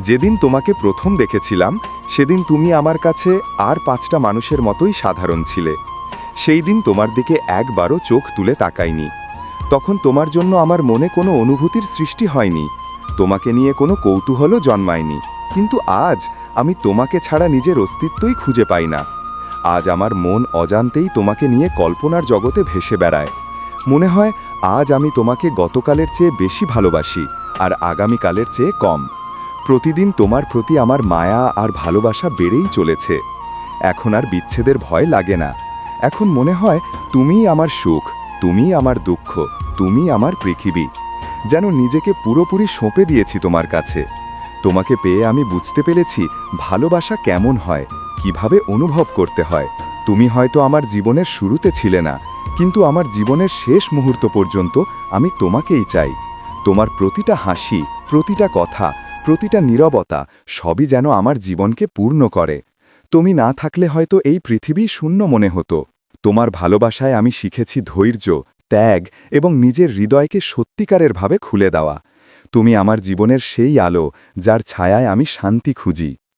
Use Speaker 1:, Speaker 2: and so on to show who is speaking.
Speaker 1: যেদিন তোমাকে প্রথম দেখেছিলাম সেদিন তুমি আমার কাছে আর ৫টা মানুষের মতোই সাধারণ ছিলে। সেই দিন তোমার দিকে একবারও চোখ তুলে তাকাইনি। তখন তোমার জন্য আমার মনে কোনো অনুভূতির সৃষ্টি হয়নি, তোমাকে নিয়ে কোনো কৌতূহলও জন্মায়নি। কিন্তু আজ আমি তোমাকে ছাড়া নিজের অস্তিত্বই খুঁজে পাই না। আজ আমার মন অজান্তেই তোমাকে নিয়ে কল্পনার জগতে ভেসে বেড়ায়। মনে হয় আজ আমি তোমাকে গতকালের চেয়ে বেশি ভালোবাসি আর আগামীকালের চেয়ে কম। প্রতিদিন তোমার প্রতি আমার মায়া আর ভালোবাসা বেড়েই চলেছে। এখন আর বিচ্ছেদের ভয় লাগে না। এখন মনে হয় তুমিই আমার সুখ, তুমিই আমার দুঃখ, তুমি আমার পৃথিবী। যেন নিজেকে পুরোপুরি সঁপে দিয়েছি তোমার কাছে। তোমাকে পেয়ে আমি বুঝতে পেরেছি ভালোবাসা কেমন হয়, কিভাবে অনুভব করতে হয়। তুমি হয়তো আমার জীবনের শুরুতে ছিলে না, কিন্তু আমার জীবনের শেষ মুহূর্ত পর্যন্ত আমি তোমাকেই চাই। তোমার প্রতিটা হাসি, প্রতিটা কথা, প্রতিটা নীরবতা সবই যেন আমার জীবনকে পূর্ণ করে। তুমি না থাকলে হয়তো এই পৃথিবী শূন্য মনে হতো। তোমার ভালোবাসায় আমি শিখেছি ধৈর্য, ত্যাগ এবং নিজের হৃদয়কে সত্যিকারের ভাবে খুলে দেওয়া। তুমি আমার জীবনের সেই আলো যার ছায়ায় আমি শান্তি খুঁজি।